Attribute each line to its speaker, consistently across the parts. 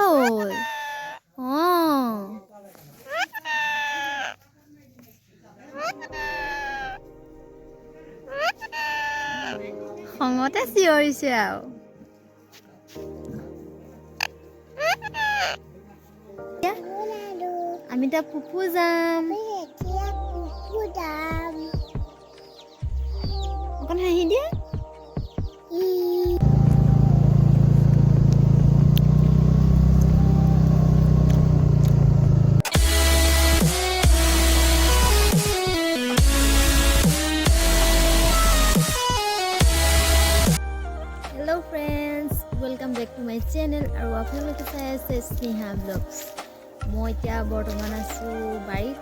Speaker 1: হ'ল খঙতে চিঞৰিছে আৰু আমি এতিয়া পুপু যাম অকণ হাঁহি দিয়া Hello friends, welcome back to my channel আৰু আপোনালোকে চাই আছে স্নেহা ব্লগছ মই এতিয়া বৰ্তমান আছোঁ বাৰীত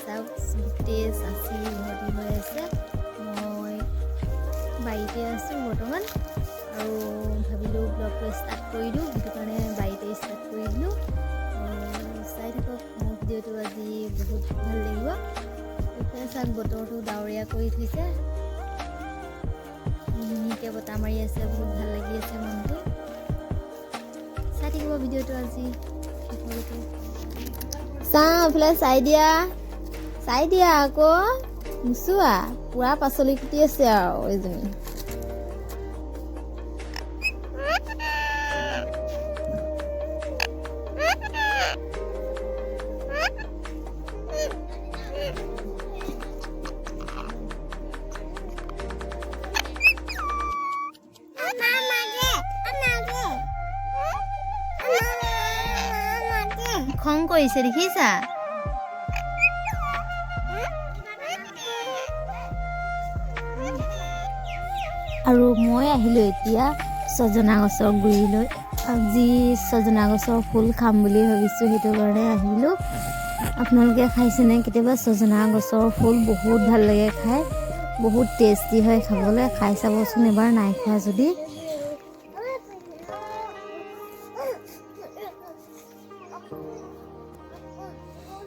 Speaker 1: চাওক গোটেই চাচি ভৰ্তি হৈ আছে মই বাৰীতে আছোঁ বৰ্তমান আৰু ভাবিলোঁ ব্লগটো ষ্টাৰ্ট কৰি দিওঁ সেইটো কাৰণে বাৰীতে ষ্টাৰ্ট কৰি দিলোঁ চাই থাকক মোৰ ভিডিঅ'টো আজি বহুত ভাল লাগিব এতিয়া চাওক বতৰটো ডাৱৰীয়া কৰি থৈছে ধুনীয়াকৈ বতাহ মাৰি আছে বহুত ভাল লাগি আছে মনটো চাই থাকিব ভিডিঅ'টো আজি চাওঁ এইফালে চাই দিয়া আকৌ মুচোৱা পুৰা পাচলি কুটি আছে আৰু এইজনী খং কৰিছে দেখিছা আৰু মই আহিলোঁ এতিয়া ছজনা গছৰ গুৰিলৈ আজি ছজনা গছৰ ফুল খাম বুলি ভাবিছোঁ সেইটো কাৰণে আহিলোঁ আপোনালোকে খাইছেনে কেতিয়াবা ছজনা গছৰ ফুল বহুত ভাল লাগে খাই বহুত টেষ্টি হয় খাবলৈ খাই চাবচোন এবাৰ নাই খোৱা যদি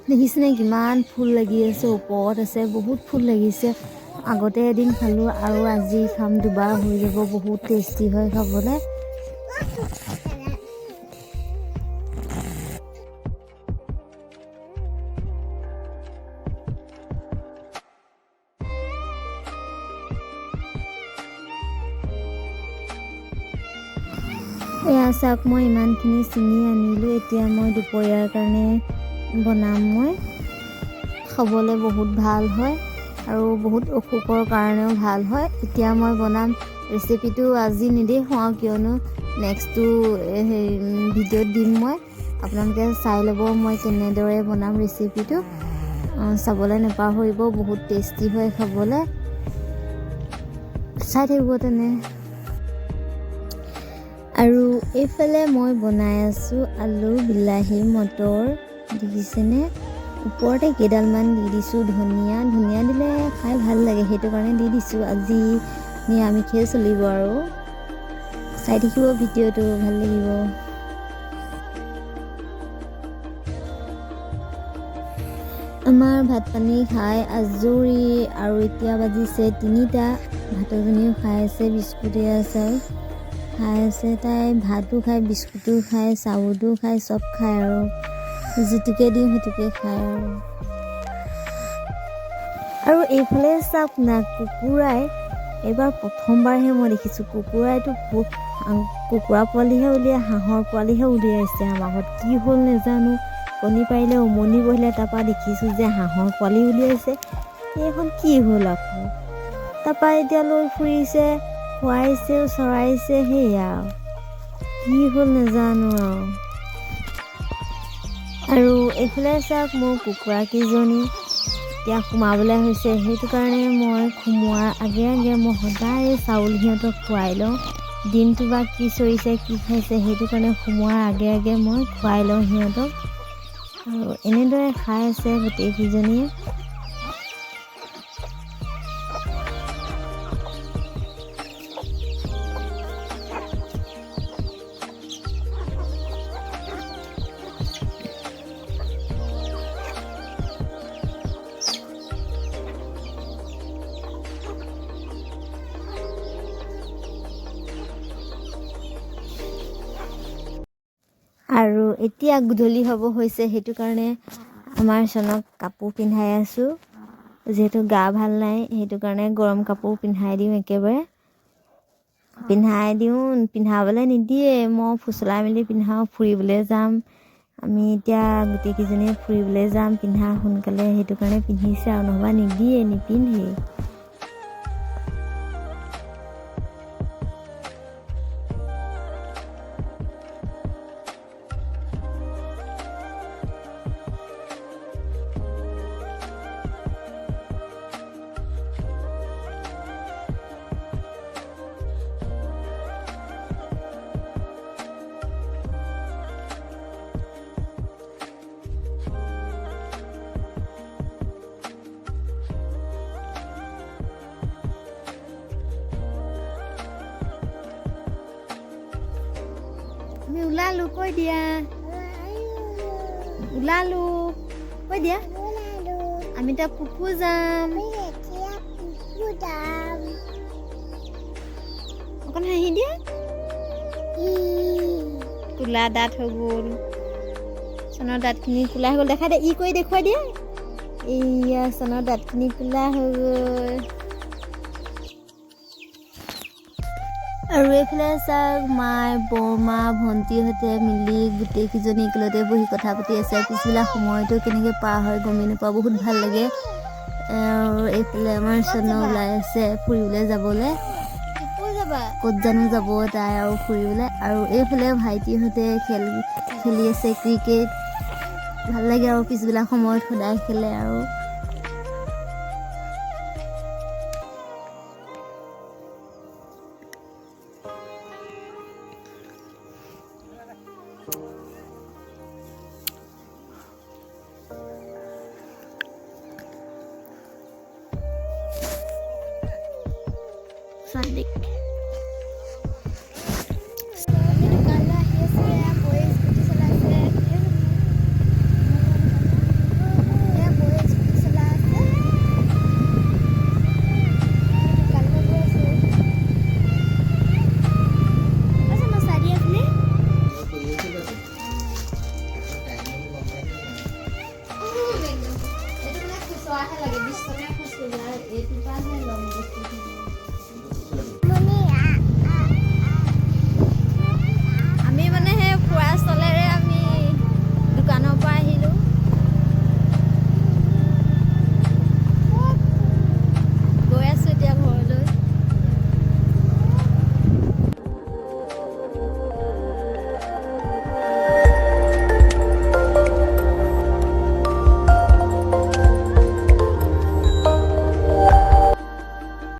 Speaker 1: দেখিছেনে কিমান ফুল লাগি আছে ওপৰত আছে বহুত ফুল লাগিছে আগতে এদিন খালোঁ আৰু আজি খাম দুবাৰ হৈ যাব বহুত টেষ্টি হয় খাবলৈ এয়া চাওক মই ইমানখিনি চিঙি আনিলোঁ এতিয়া মই দুপৰীয়াৰ কাৰণে বনাম মই খাবলৈ বহুত ভাল হয় আৰু বহুত অসুখৰ কাৰণেও ভাল হয় এতিয়া মই বনাম ৰেচিপিটো আজি নেদেখুৱাওঁ কিয়নো নেক্সটটো ভিডিঅ'ত দিম মই আপোনালোকে চাই ল'ব মই কেনেদৰে বনাম ৰেচিপিটো চাবলৈ নাপাহৰিব বহুত টেষ্টি হয় খাবলৈ চাই থাকিব তেনে আৰু এইফালে মই বনাই আছোঁ আলু বিলাহী মটৰ দেখিছেনে ওপৰতে কেইডালমান দি দিছোঁ ধনিয়া দিলে খাই ভাল লাগে সেইটো কাৰণে দি দিছোঁ আজি নিৰামিষে চলিব আৰু চাই থাকিব ভিডিঅ'টো ভাল লাগিব আমাৰ ভাত পানী খাই আজৰি আৰু এতিয়া বাজিছে 3টা ভাতৰজনীও খাই আছে বিস্কুটে আছে খাই আছে তাই ভাতো খায় বিস্কুটো খায় চাউলো খায় চব খায় আৰু যিটোকে দিওঁ সেইটোকে খায় আৰু এইফালে চাওক না কুকুৰাই এইবাৰ প্ৰথমবাৰহে মই দেখিছোঁ কুকুৰাইটো কুকুৰা পোৱালিহে উলিয়াই হাঁহৰ পোৱালিহে উলিয়াইছে আমাৰ ঘৰত কি হ'ল নাজানো কণী পাৰিলে উমনি বহিলে তাৰপৰা দেখিছোঁ যে হাঁহৰ পোৱালি উলিয়াইছে এইখন কি হ'ল আকৌ তাৰপৰা এতিয়া লৈ ফুৰিছে খুৱাইছে চৰাইছে সেয়া কি হ'ল নাজানো আৰু এইফালে চাওক মোৰ কুকুৰাকেইজনী এতিয়া সোমাবলৈ হৈছে সেইটো কাৰণে মই সোমোৱাৰ আগে মই সদায় চাউল সিহঁতক খুৱাই লওঁ দিনটো বা কি চৰিছে কি খাইছে সেইটো কাৰণে সোমোৱাৰ আগে মই খুৱাই লওঁ সিহঁতক আৰু এনেদৰে খাই আছে গোটেইকেইজনীয়ে আৰু এতিয়া গধূলি হ'ব হৈছে, সেইটো কাৰণে আমাৰ চনক কাপোৰ পিন্ধাই আছোঁ। যিহেতু গা ভাল নাই, সেইটো কাৰণে গৰম কাপোৰ পিন্ধাই দিওঁ, একেবাৰে পিন্ধাবলৈ নিদিয়ে। মই ফুচলাই মেলি পিন্ধাওঁ, ফুৰিবলৈ যাম। আমি এতিয়া গোটেইকেইজনীয়ে ফুৰিবলৈ যাম, পিন্ধা সোনকালে, সেইটো কাৰণে পিন্ধিছে আৰু, নহ'বা নিদিয়ে, নিপিন্ধেই। আমি ওলালো, কৈ দিয়া। ওলালো, কৈ দিয়া। আমি এতিয়া পুপু যাম। অকণ হাঁহি দিয়া। কোলা দাঁত হৈ গ'ল, চনৰ দাঁতখিনি কোলা হৈ গ'ল। দেখাই দে, ই কৰি দেখুৱাই দিয়া। এইয়া চনৰ দাঁতখিনি কোলা হৈ গ'ল। আৰু এইফালে চাওক, মায়ে, বৰমা, ভণ্টিহঁতে মিলি গোটেইকেইজনী একেলগতে বহি কথা পাতি আছে। পিছবিলাক সময়টো কেনেকৈ পাৰ হয় গমেই নাপাওঁ, বহুত ভাল লাগে। আৰু এইফালে আমাৰ চন ওলাই আছে ফুৰিবলৈ যাবলৈ। ক'ত জানো যাব তাই আৰু ফুৰিবলৈ। আৰু এইফালে ভাইটিহঁতে খেলি আছে ক্ৰিকেট। ভাল লাগে আৰু পিছবিলাক সময়ত সদায় খেলে আৰু। Sandik.